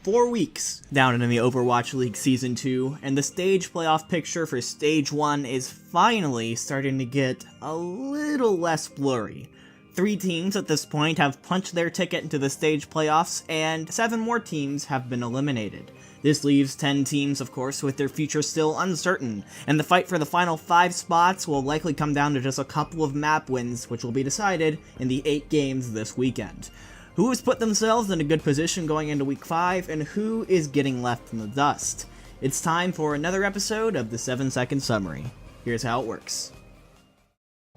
4 weeks down in the Overwatch League Season 2, and the stage playoff picture for Stage 1 is finally starting to get a little less blurry. 3 teams at this point have punched their ticket into the stage playoffs, and 7 more teams have been eliminated. This leaves 10 teams, of course, with their future still uncertain, and the fight for the final 5 spots will likely come down to just a couple of map wins, which will be decided in the 8 games this weekend. Who has put themselves in a good position going into Week 5, and who is getting left in the dust? It's time for another episode of the 7-Second Summary. Here's how it works.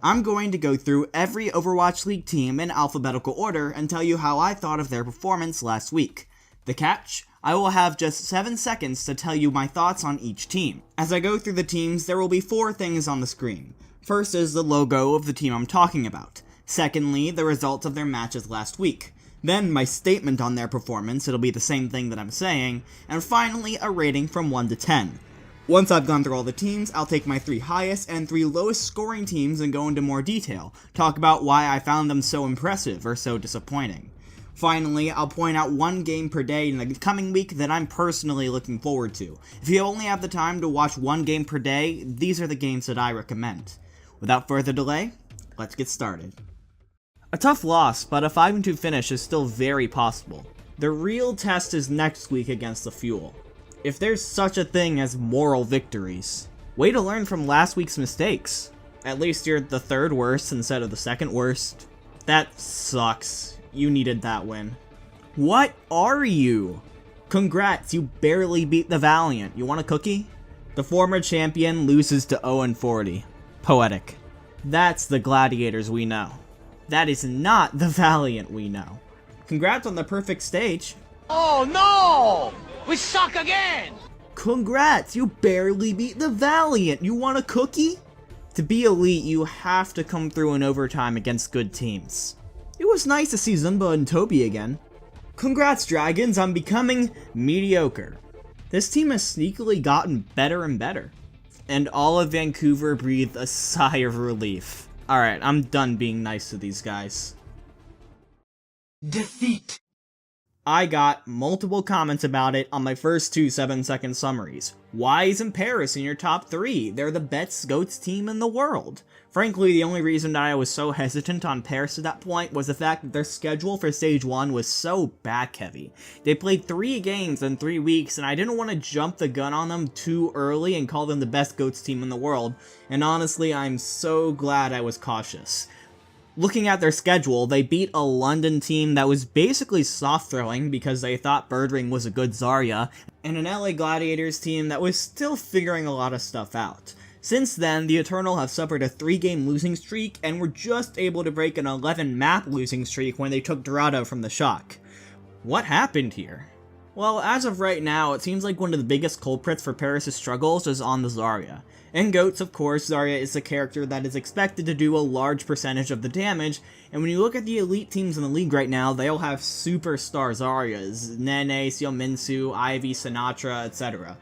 I'm going to go through every Overwatch League team in alphabetical order and tell you how I thought of their performance last week. The catch? I will have just 7 seconds to tell you my thoughts on each team. As I go through the teams, there will be 4 things on the screen. First is the logo of the team I'm talking about. Secondly, the results of their matches last week. Then my statement on their performance, it'll be the same thing that I'm saying, and finally a rating from 1 to 10. Once I've gone through all the teams, I'll take my 3 highest and 3 lowest scoring teams and go into more detail, talk about why I found them so impressive or so disappointing. Finally, I'll point out 1 game per day in the coming week that I'm personally looking forward to. If you only have the time to watch 1 game per day, these are the games that I recommend. Without further delay, let's get started. A tough loss, but a 5-2 finish is still very possible. The real test is next week against the Fuel. If there's such a thing as moral victories. Way to learn from last week's mistakes. At least you're the 3rd worst instead of the 2nd worst. That sucks. You needed that win. What are you? Congrats, you barely beat the Valiant. You want a cookie? The former champion loses to 0-40. Poetic. That's the Gladiators we know. That is not the Valiant we know. Congrats on the perfect stage. Oh no! We suck again! Congrats, you barely beat the Valiant. You want a cookie? To be elite, you have to come through in overtime against good teams. It was nice to see Zumba and Toby again. Congrats, Dragons, on becoming mediocre. This team has sneakily gotten better and better. And all of Vancouver breathed a sigh of relief. Alright, I'm done being nice to these guys. Defeat. I got multiple comments about it on my first 2 7-second summaries. Why isn't Paris in your top 3? They're the best GOATS team in the world. Frankly, the only reason that I was so hesitant on Paris at that point was the fact that their schedule for Stage 1 was so back-heavy. They played 3 games in 3 weeks, and I didn't want to jump the gun on them too early and call them the best GOATS team in the world, and honestly, I'm so glad I was cautious. Looking at their schedule, they beat a London team that was basically soft-throwing because they thought Birdring was a good Zarya, and an LA Gladiators team that was still figuring a lot of stuff out. Since then, the Eternal have suffered a 3-game losing streak and were just able to break an 11-map losing streak when they took Dorado from the Shock. What happened here? Well, as of right now, it seems like one of the biggest culprits for Paris' struggles is on the Zarya. In GOATS, of course, Zarya is a character that is expected to do a large percentage of the damage, and when you look at the elite teams in the league right now, they all have superstar Zaryas, Nene, Seominsu, Ivy, Sinatra, etc.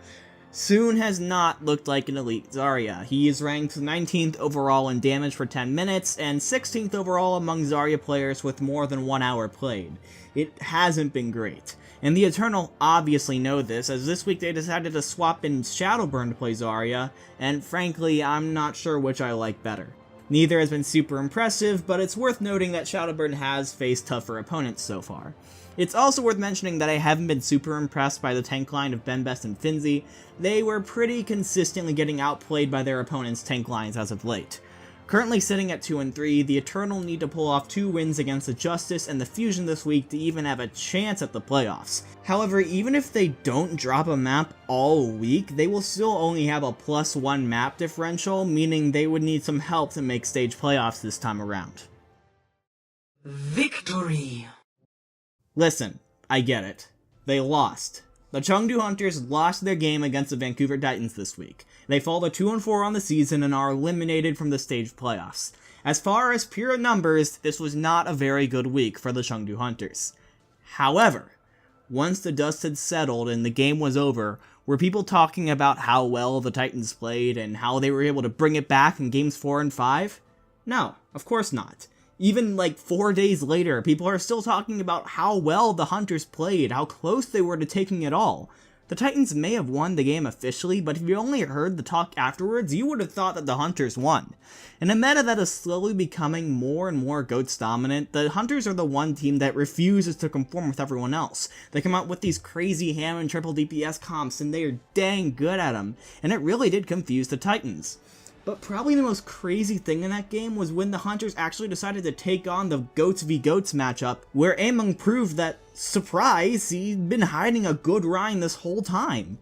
Soon has not looked like an elite Zarya. He is ranked 19th overall in damage for 10 minutes, and 16th overall among Zarya players with more than 1 hour played. It hasn't been great. And the Eternal obviously know this, as this week they decided to swap in Shadowburn to play Zarya, and frankly, I'm not sure which I like better. Neither has been super impressive, but it's worth noting that Shadowburn has faced tougher opponents so far. It's also worth mentioning that I haven't been super impressed by the tank line of Benbest and Finzi. They were pretty consistently getting outplayed by their opponents' tank lines as of late. Currently sitting at 2-3, the Eternal need to pull off 2 wins against the Justice and the Fusion this week to even have a chance at the playoffs. However, even if they don't drop a map all week, they will still only have a +1 map differential, meaning they would need some help to make stage playoffs this time around. Victory. Listen, I get it. They lost. The Chengdu Hunters lost their game against the Vancouver Titans this week. They fall to 2-4 on the season and are eliminated from the stage playoffs. As far as pure numbers, this was not a very good week for the Chengdu Hunters. However, once the dust had settled and the game was over, were people talking about how well the Titans played and how they were able to bring it back in games 4 and 5? No, of course not. Even like 4 days later, people are still talking about how well the Hunters played, how close they were to taking it all. The Titans may have won the game officially, but if you only heard the talk afterwards, you would have thought that the Hunters won. In a meta that is slowly becoming more and more GOATS dominant, the Hunters are the one team that refuses to conform with everyone else. They come out with these crazy ham and triple DPS comps, and they are dang good at them, and it really did confuse the Titans. But probably the most crazy thing in that game was when the Hunters actually decided to take on the GOATS v GOATS matchup, where Among proved that, surprise, he'd been hiding a good Rhine this whole time.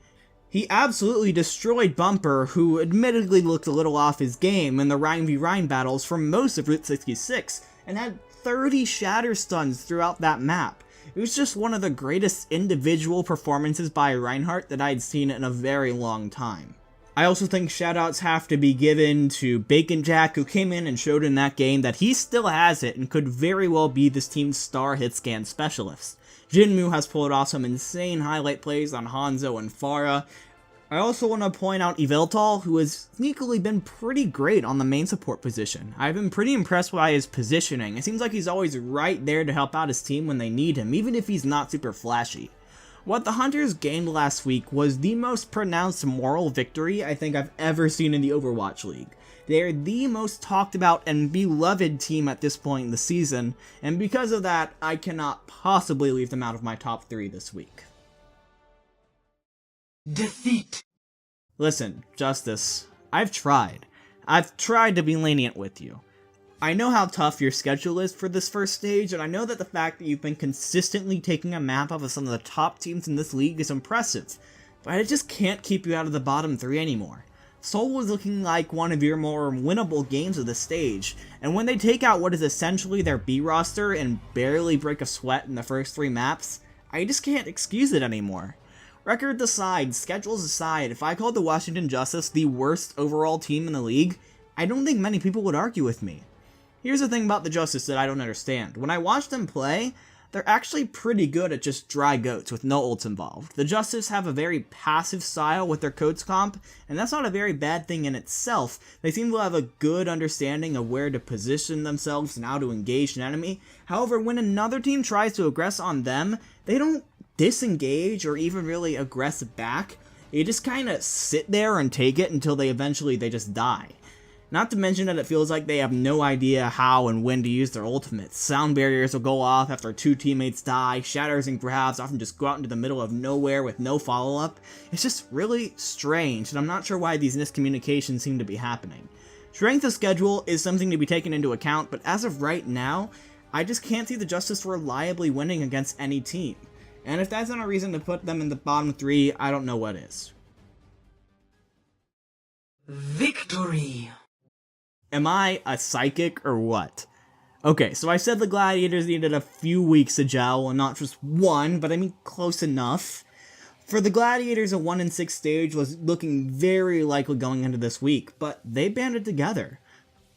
He absolutely destroyed Bumper, who admittedly looked a little off his game in the Rhine v Rhine battles for most of Route 66, and had 30 shatter stuns throughout that map. It was just one of the greatest individual performances by Reinhardt that I'd seen in a very long time. I also think shoutouts have to be given to Bacon Jack, who came in and showed in that game that he still has it and could very well be this team's star hit scan specialist. Jinmu has pulled off some insane highlight plays on Hanzo and Pharah. I also want to point out Yveltal, who has sneakily been pretty great on the main support position. I've been pretty impressed by his positioning. It seems like he's always right there to help out his team when they need him, even if he's not super flashy. What the Hunters gained last week was the most pronounced moral victory I think I've ever seen in the Overwatch League. They are the most talked about and beloved team at this point in the season, and because of that, I cannot possibly leave them out of my top 3 this week. Defeat. Listen, Justice, I've tried. I've tried to be lenient with you. I know how tough your schedule is for this first stage, and I know that the fact that you've been consistently taking a map off of some of the top teams in this league is impressive, but I just can't keep you out of the bottom 3 anymore. Seoul was looking like one of your more winnable games of the stage, and when they take out what is essentially their B roster and barely break a sweat in the first 3 maps, I just can't excuse it anymore. Records aside, schedules aside, if I called the Washington Justice the worst overall team in the league, I don't think many people would argue with me. Here's the thing about the Justice that I don't understand. When I watch them play, they're actually pretty good at just dry goats with no ults involved. The Justice have a very passive style with their codes comp, and that's not a very bad thing in itself. They seem to have a good understanding of where to position themselves and how to engage an enemy. However, when another team tries to aggress on them, they don't disengage or even really aggress back. They just kind of sit there and take it until they just die. Not to mention that it feels like they have no idea how and when to use their ultimates. Sound barriers will go off after 2 teammates die, shatters and grabs often just go out into the middle of nowhere with no follow-up. It's just really strange, and I'm not sure why these miscommunications seem to be happening. Strength of schedule is something to be taken into account, but as of right now, I just can't see the Justice reliably winning against any team. And if that's not a reason to put them in the bottom 3, I don't know what is. Victory. Am I a psychic or what? Okay, so I said the Gladiators needed a few weeks to gel, and not just one, but I mean close enough. For the Gladiators, a 1-6 stage was looking very likely going into this week, but they banded together.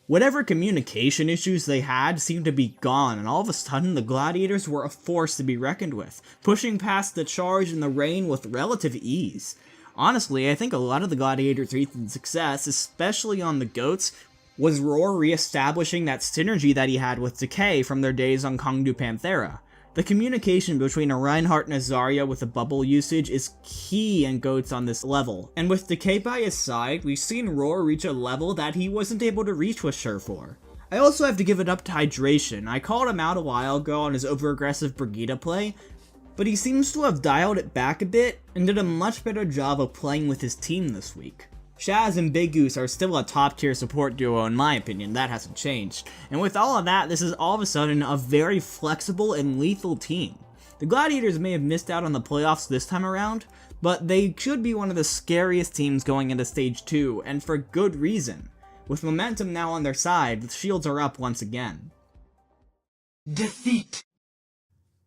Whatever communication issues they had seemed to be gone, and all of a sudden the Gladiators were a force to be reckoned with, pushing past the charge and the rain with relative ease. Honestly, I think a lot of the Gladiators' recent success, especially on the GOATs, was Roar re-establishing that synergy that he had with Decay from their days on Chengdu Panthera. The communication between a Reinhardt and a Zarya with the bubble usage is key in GOATs on this level, and with Decay by his side, we've seen Roar reach a level that he wasn't able to reach with Surefour. I also have to give it up to Hydration. I called him out a while ago on his over-aggressive Brigitte play, but he seems to have dialed it back a bit and did a much better job of playing with his team this week. Shaz and Big Goose are still a top tier support duo in my opinion, that hasn't changed. And with all of that, this is all of a sudden a very flexible and lethal team. The Gladiators may have missed out on the playoffs this time around, but they should be one of the scariest teams going into Stage 2, and for good reason. With momentum now on their side, the shields are up once again. Defeat.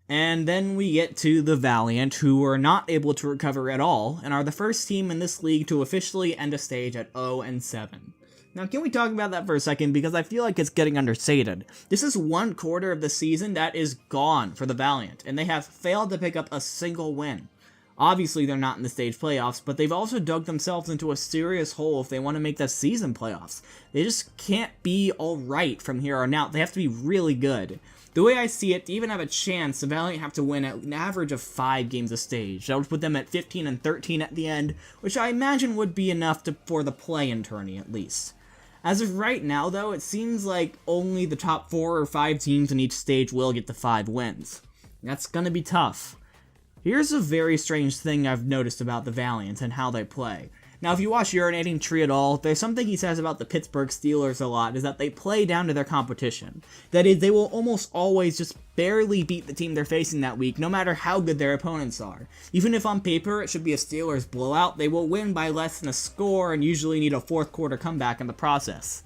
And then we get to the Valiant, who were not able to recover at all, and are the first team in this league to officially end a stage at 0-7. Now, can we talk about that for a second, because I feel like it's getting understated. This is 1 quarter of the season that is gone for the Valiant, and they have failed to pick up a single win. Obviously, they're not in the stage playoffs, but they've also dug themselves into a serious hole if they want to make the season playoffs. They just can't be alright from here on out. They have to be really good. The way I see it, to even have a chance, the Valiant have to win at an average of 5 games a stage. That would put them at 15 and 13 at the end, which I imagine would be enough for the play-in tourney at least. As of right now, though, it seems like only the top 4 or 5 teams in each stage will get the 5 wins. That's gonna be tough. Here's a very strange thing I've noticed about the Valiant and how they play. Now, if you watch Urinating Tree at all, there's something he says about the Pittsburgh Steelers a lot, is that they play down to their competition. That is, they will almost always just barely beat the team they're facing that week, no matter how good their opponents are. Even if on paper it should be a Steelers blowout, they will win by less than a score and usually need a fourth quarter comeback in the process.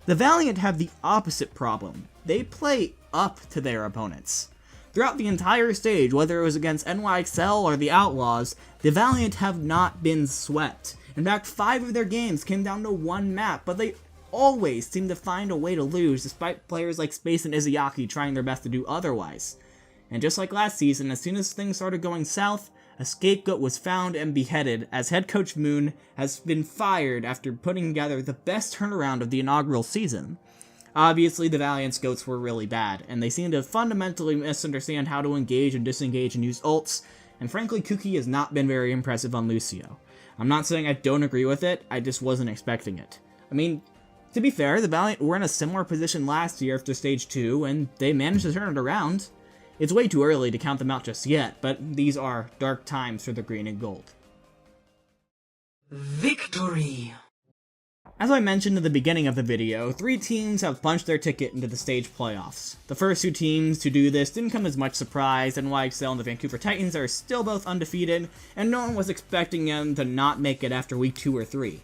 The Valiant have the opposite problem. They play up to their opponents. Throughout the entire stage, whether it was against NYXL or the Outlaws, the Valiant have not been swept. In fact, 5 of their games came down to 1 map, but they always seem to find a way to lose, despite players like Space and Izayaki trying their best to do otherwise. And just like last season, as soon as things started going south, a scapegoat was found and beheaded, as head coach Moon has been fired after putting together the best turnaround of the inaugural season. Obviously, the Valiant's goats were really bad, and they seem to fundamentally misunderstand how to engage and disengage and use ults, and frankly, Kuki has not been very impressive on Lucio. I'm not saying I don't agree with it, I just wasn't expecting it. I mean, to be fair, the Valiant were in a similar position last year after Stage 2, and they managed to turn it around. It's way too early to count them out just yet, but these are dark times for the green and gold. Victory! As I mentioned at the beginning of the video, 3 teams have punched their ticket into the stage playoffs. The first 2 teams to do this didn't come as much surprise, and NYXL and the Vancouver Titans are still both undefeated, and no one was expecting them to not make it after week 2 or 3.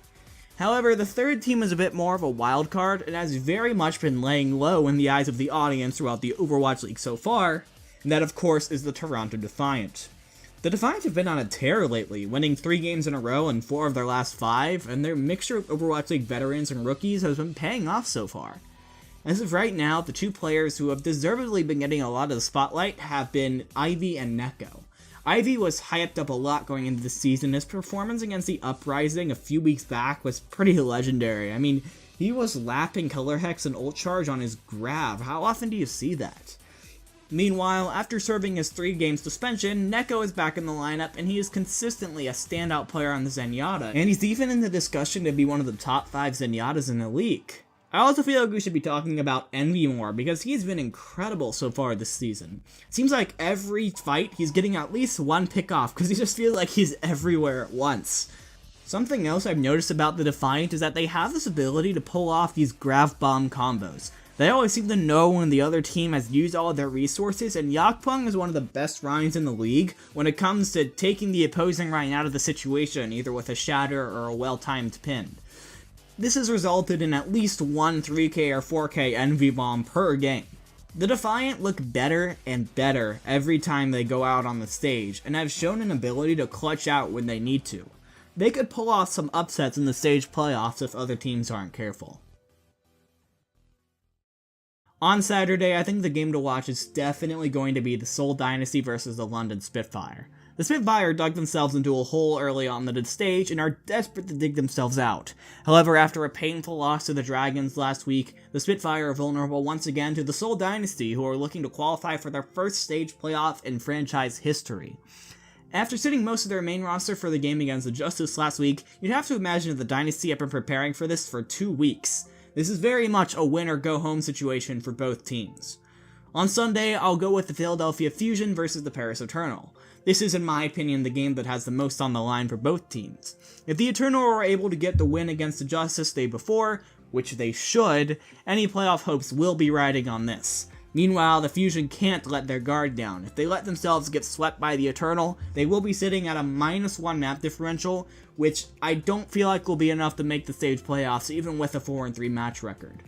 However, the third team is a bit more of a wild card, and has very much been laying low in the eyes of the audience throughout the Overwatch League so far, and that of course is the Toronto Defiant. The Defiant have been on a tear lately, winning 3 games in a row and 4 of their last 5, and their mixture of Overwatch League veterans and rookies has been paying off so far. As of right now, the 2 players who have deservedly been getting a lot of the spotlight have been Ivy and Neko. Ivy was hyped up a lot going into the season. His performance against the Uprising a few weeks back was pretty legendary. I mean, he was lapping Color Hex and Ult Charge on his grab. How often do you see that? Meanwhile, after serving his 3 game suspension, Neko is back in the lineup, and he is consistently a standout player on the Zenyatta, and he's even in the discussion to be one of the top 5 Zenyatas in the league. I also feel like we should be talking about Envy more, because he's been incredible so far this season. It seems like every fight, he's getting at least 1 pick off, because he just feels like he's everywhere at once. Something else I've noticed about the Defiant is that they have this ability to pull off these Grav Bomb combos. They always seem to know when the other team has used all of their resources, and Yakpung is one of the best Rhynes in the league when it comes to taking the opposing Rhyne out of the situation, either with a shatter or a well-timed pin. This has resulted in at least 1 3k or 4k Envy Bomb per game. The Defiant look better and better every time they go out on the stage, and have shown an ability to clutch out when they need to. They could pull off some upsets in the stage playoffs if other teams aren't careful. On Saturday, I think the game to watch is definitely going to be the Seoul Dynasty versus the London Spitfire. The Spitfire dug themselves into a hole early on the stage and are desperate to dig themselves out. However, after a painful loss to the Dragons last week, the Spitfire are vulnerable once again to the Seoul Dynasty, who are looking to qualify for their first stage playoff in franchise history. After sitting most of their main roster for the game against the Justice last week, you'd have to imagine that the Dynasty have been preparing for this for 2 weeks. This is very much a win-or-go-home situation for both teams. On Sunday, I'll go with the Philadelphia Fusion versus the Paris Eternal. This is, in my opinion, the game that has the most on the line for both teams. If the Eternal are able to get the win against the Justice the day before, which they should, any playoff hopes will be riding on this. Meanwhile, the Fusion can't let their guard down. If they let themselves get swept by the Eternal, they will be sitting at a -1 map differential, which I don't feel like will be enough to make the stage playoffs even with a 4-3 match record.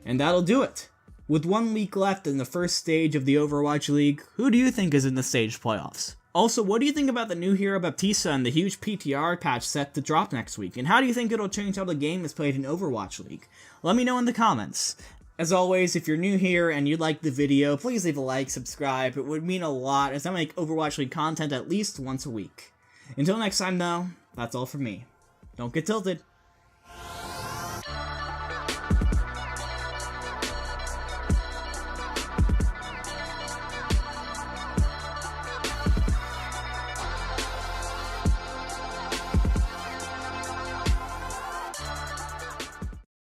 And that'll do it. With 1 week left in the first stage of the Overwatch League, who do you think is in the stage playoffs? Also, what do you think about the new hero Baptista and the huge PTR patch set to drop next week? And how do you think it'll change how the game is played in Overwatch League? Let me know in the comments. As always, if you're new here and you like the video, please leave a like, subscribe. It would mean a lot as I make Overwatch League content at least once a week. Until next time though, that's all from me. Don't get tilted.